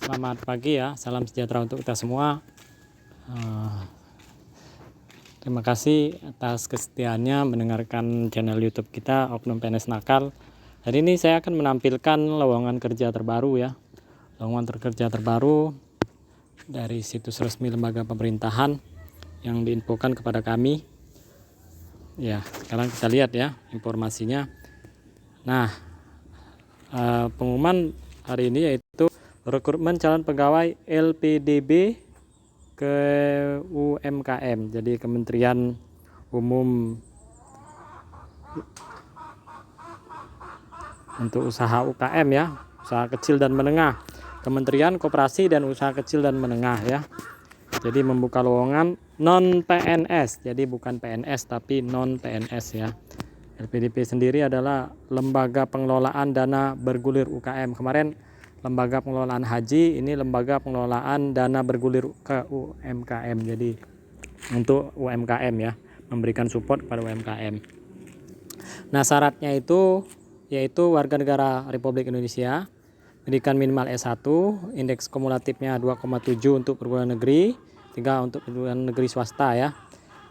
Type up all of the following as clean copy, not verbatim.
Selamat pagi ya, salam sejahtera untuk kita semua. Eh, Terima kasih atas kesetiaannya mendengarkan channel YouTube kita Oknum PNS Nakal. Hari ini saya akan menampilkan lowongan kerja terbaru ya, lowongan kerja terbaru dari situs resmi lembaga pemerintahan yang diinfokan kepada kami. Ya, sekarang kita lihat ya informasinya. Nah, pengumuman hari ini yaitu rekrutmen calon pegawai LPDB ke UMKM, jadi Kementerian Umum untuk usaha UKM ya, usaha kecil dan menengah, Kementerian Koperasi dan Usaha Kecil dan Menengah ya. Jadi membuka lowongan non PNS, jadi bukan PNS tapi non PNS ya. LPDP sendiri adalah lembaga pengelolaan dana bergulir UKM. Kemarin lembaga pengelolaan haji, ini lembaga pengelolaan dana bergulir ke UMKM. Jadi untuk UMKM ya, memberikan support kepada UMKM. Nah, syaratnya itu yaitu warga negara Republik Indonesia, pendidikan minimal S1, indeks kumulatifnya 2,7 untuk perguruan negeri, 3 untuk perguruan negeri swasta ya.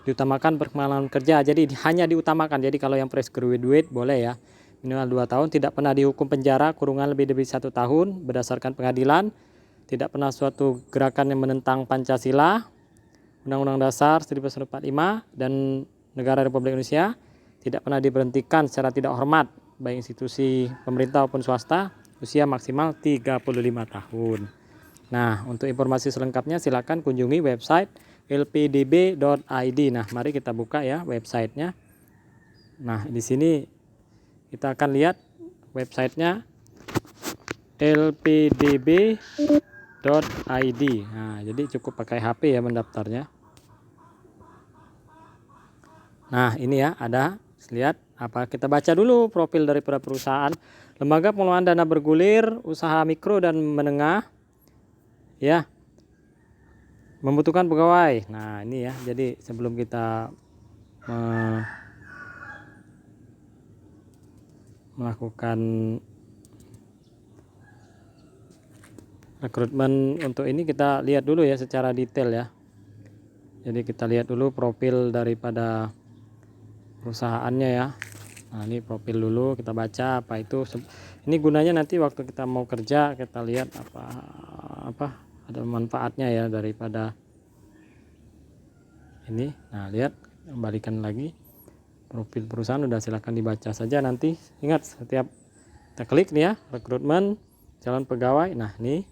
Diutamakan berpengalaman kerja, jadi hanya diutamakan. Jadi kalau yang fresh graduate boleh ya, minimal 2 tahun, tidak pernah dihukum penjara kurungan lebih dari 1 tahun berdasarkan pengadilan, tidak pernah suatu gerakan yang menentang Pancasila, Undang-Undang Dasar 1945 dan negara Republik Indonesia, tidak pernah diberhentikan secara tidak hormat baik institusi pemerintah maupun swasta, usia maksimal 35 tahun. Nah, untuk informasi selengkapnya silakan kunjungi website lpdb.id. Nah, mari kita buka ya websitenya. Nah, di sini kita akan lihat websitenya lpdb.id. Nah, jadi cukup pakai HP ya mendaftarnya. Nah, ini ya ada, lihat apa, kita baca dulu profil daripada perusahaan. Lembaga pengelolaan dana bergulir usaha mikro dan menengah ya, membutuhkan pegawai. Nah, ini ya, jadi sebelum kita melakukan rekrutmen untuk ini, kita lihat dulu ya secara detail ya. Jadi kita lihat dulu profil daripada perusahaannya ya. Nah, ini profil dulu, kita baca apa itu. Ini gunanya nanti waktu kita mau kerja, kita lihat apa ada manfaatnya ya daripada ini. Nah, lihat, kembalikan lagi profil perusahaan, udah silahkan dibaca saja nanti. Ingat, setiap kita klik nih ya, rekrutmen calon pegawai. Nah, ini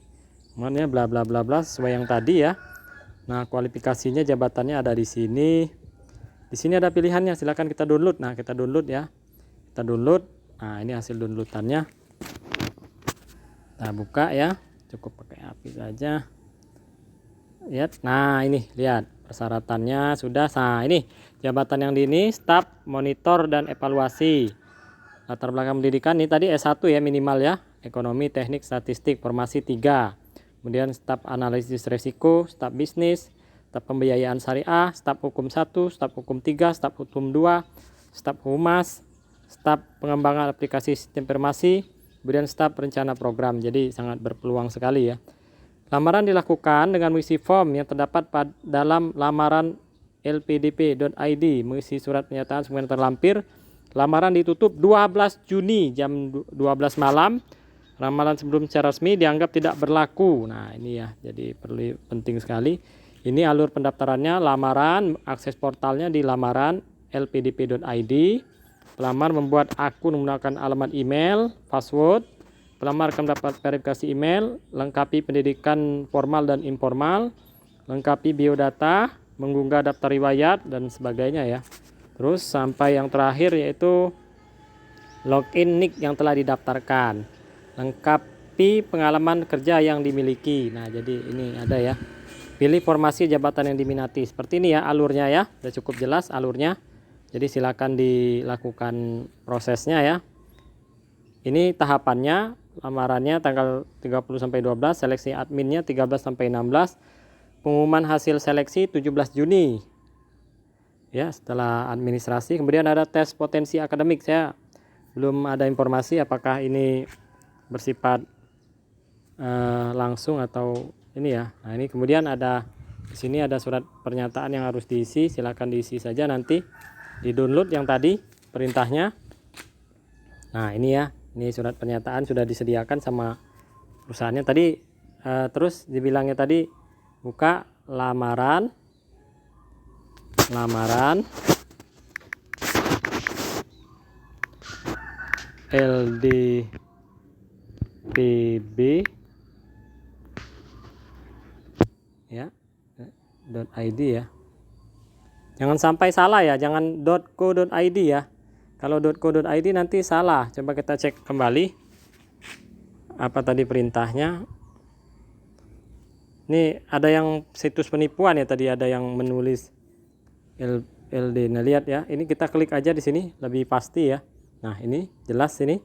namanya bla bla bla bla sesuai yang tadi ya. Nah, kualifikasinya, jabatannya ada di sini. Di sini ada pilihannya, silahkan kita download. Nah, kita download ya. Kita download. Nah, ini hasil downloadannya. Kita buka ya. Cukup pakai API saja. Lihat. Nah, ini lihat persyaratannya sudah. Nah, ini jabatan yang di ini staf monitor dan evaluasi. Latar belakang pendidikan ini tadi S1 ya minimal ya. Ekonomi, teknik, statistik, formasi 3. Kemudian staf analisis resiko, staf bisnis, staf pembiayaan syariah, staf hukum 1, staf hukum 3, staf hukum 2, staf humas, staf pengembangan aplikasi sistem informasi, kemudian staf rencana program. Jadi sangat berpeluang sekali ya. Lamaran dilakukan dengan mengisi form yang terdapat dalam lamaran lpdp.id, mengisi surat pernyataan sebagaimana terlampir. Lamaran ditutup 12 Juni jam 12 malam. Ramalan sebelum secara resmi dianggap tidak berlaku. Nah, ini ya, jadi perlu penting sekali. Ini alur pendaftarannya, lamaran, akses portalnya di lamaran lpdp.id. Pelamar membuat akun menggunakan alamat email, password. Pelamar akan mendapat verifikasi email, lengkapi pendidikan formal dan informal, lengkapi biodata, mengunggah daftar riwayat dan sebagainya ya. Terus sampai yang terakhir yaitu login NIK yang telah didaftarkan, lengkapi pengalaman kerja yang dimiliki. Nah, jadi ini ada ya, pilih formasi jabatan yang diminati. Seperti ini ya alurnya ya, sudah cukup jelas alurnya. Jadi silakan dilakukan prosesnya ya. Ini tahapannya, lamarannya tanggal 30 sampai 12, seleksi adminnya 13 sampai 16, pengumuman hasil seleksi 17 Juni. Ya, setelah administrasi, kemudian ada tes potensi akademik. Saya belum ada informasi apakah ini bersifat langsung atau ini ya. Nah, ini kemudian ada di sini ada surat pernyataan yang harus diisi, silakan diisi saja, nanti di-download yang tadi perintahnya. Nah, ini ya. Ini surat pernyataan sudah disediakan sama perusahaannya tadi. Terus dibilangnya tadi buka lamaran LDPB ya, .id ya. Jangan sampai salah ya, jangan .co.id ya. Kalau .co.id nanti salah. Coba kita cek kembali apa tadi perintahnya. Ini ada yang situs penipuan ya, tadi ada yang menulis LD. Nah, lihat ya, ini kita klik aja di sini lebih pasti ya. Nah, ini jelas sini.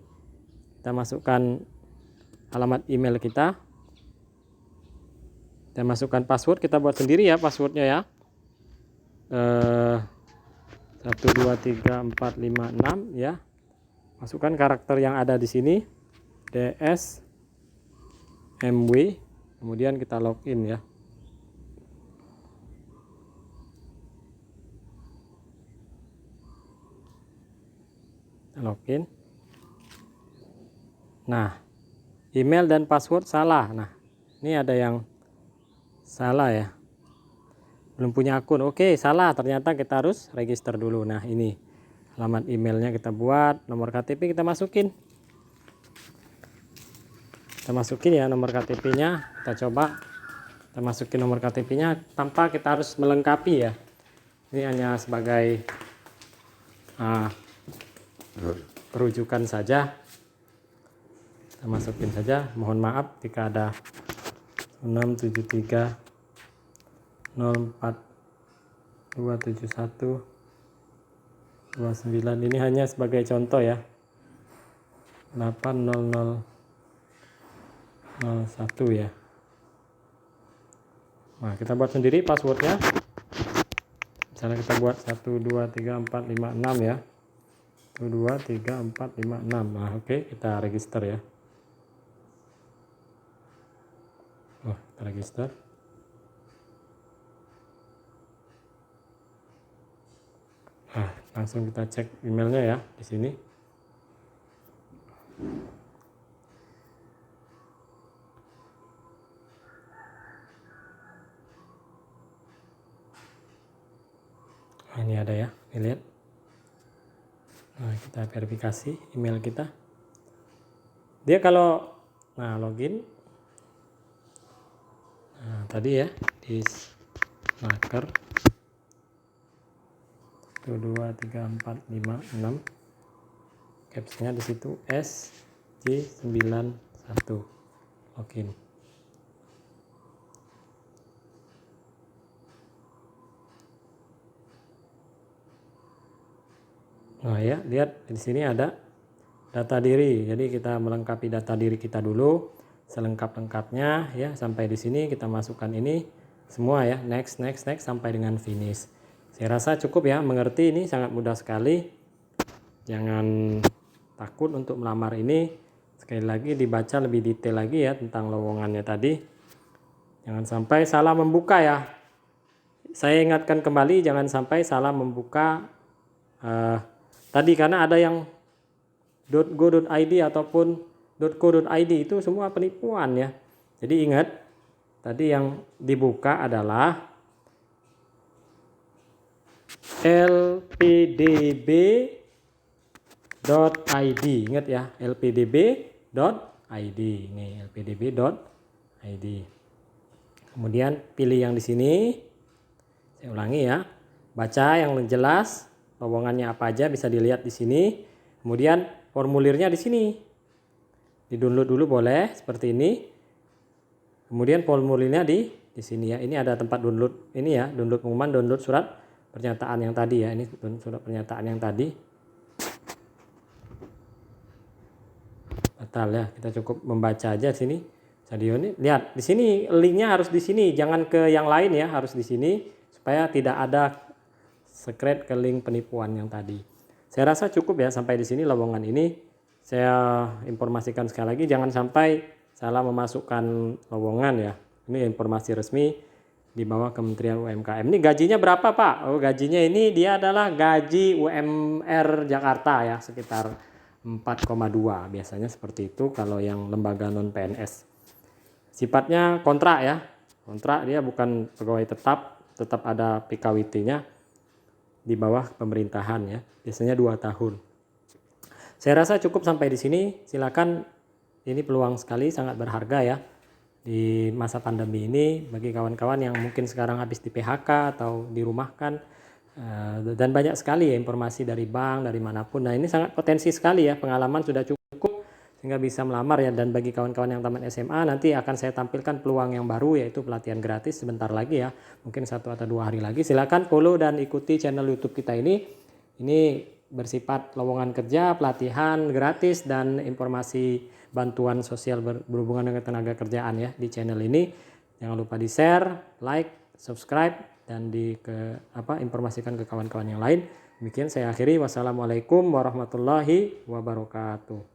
Kita masukkan alamat email kita. Kita masukkan password, kita buat sendiri ya passwordnya ya. 1 2 3 4 5 6 ya. Masukkan karakter yang ada di sini. DS MW. Kemudian kita login ya. Login. Nah, email dan password salah. Nah, ini ada yang salah ya. Belum punya akun. Oke, salah. Ternyata kita harus register dulu. Nah, ini alamat emailnya kita buat, nomor KTP kita masukin. Kita masukin ya nomor KTP-nya. Kita coba. Kita masukin nomor KTP-nya tanpa kita harus melengkapi ya. Ini hanya sebagai perujukan saja. Kita masukin saja. Mohon maaf jika ada 673 04 271 29. Ini hanya sebagai contoh ya. 80001 ya. Nah, kita buat sendiri passwordnya. Misalnya kita buat 123456 ya. 123456. Nah, oke, kita register ya. Kita register. Nah, langsung kita cek emailnya ya di sini. Nah, ini ada ya, lihat. Nah, kita verifikasi email kita. Dia kalau login. Nah, tadi ya di snacker 1 2 3 4 5 6. Capsnya di situ SJ91. Login. Nah ya, lihat di sini ada data diri. Jadi kita melengkapi data diri kita dulu selengkap-lengkapnya ya. Sampai di sini kita masukkan ini semua ya. Next sampai dengan finish. Saya rasa cukup ya, mengerti, ini sangat mudah sekali. Jangan takut untuk melamar ini. Sekali lagi dibaca lebih detail lagi ya tentang lowongannya tadi. Jangan sampai salah membuka ya. Saya ingatkan kembali, jangan sampai salah membuka tadi, karena ada yang .go.id ataupun .co.id itu semua penipuan ya. Jadi ingat, tadi yang dibuka adalah lpdb.id. Ingat ya, lpdb.id. Ini lpdb.id. Kemudian pilih yang di sini. Saya ulangi ya. Baca yang jelas, lowongannya apa aja bisa dilihat di sini. Kemudian formulirnya di sini. Di-download dulu boleh seperti ini. Kemudian formulirnya di sini ya. Ini ada tempat download ini ya, download pengumuman, download surat pernyataan yang tadi ya. Ini surat pernyataan yang tadi. Batal ya. Kita cukup membaca aja sini. Sadio ini lihat di sini, linknya harus di sini, jangan ke yang lain ya, harus di sini supaya tidak ada secret ke link penipuan yang tadi. Saya rasa cukup ya sampai di sini lowongan ini. Saya informasikan sekali lagi, jangan sampai salah memasukkan lowongan ya. Ini informasi resmi di bawah Kementerian UMKM. Ini gajinya berapa Pak? Oh, gajinya ini dia adalah gaji UMR Jakarta ya, sekitar 4,2. Biasanya seperti itu kalau yang lembaga non PNS. Sifatnya kontrak ya. Kontrak, dia bukan pegawai tetap ada PKWT-nya di bawah pemerintahan ya. Biasanya 2 tahun. Saya rasa cukup sampai di sini. Silakan, ini peluang sekali, sangat berharga ya di masa pandemi ini bagi kawan-kawan yang mungkin sekarang habis di PHK atau dirumahkan, dan banyak sekali ya informasi dari bank, dari manapun. Nah, ini sangat potensi sekali ya, pengalaman sudah cukup sehingga bisa melamar ya. Dan bagi kawan-kawan yang tamat SMA, nanti akan saya tampilkan peluang yang baru, yaitu pelatihan gratis sebentar lagi ya, mungkin 1 atau 2 hari lagi. Silakan follow dan ikuti channel YouTube kita ini. Ini bersifat lowongan kerja, pelatihan gratis, dan informasi bantuan sosial berhubungan dengan tenaga kerjaan ya di channel ini. Jangan lupa di share, like, subscribe, dan informasikan ke kawan-kawan yang lain. Demikian saya akhiri. Wassalamualaikum warahmatullahi wabarakatuh.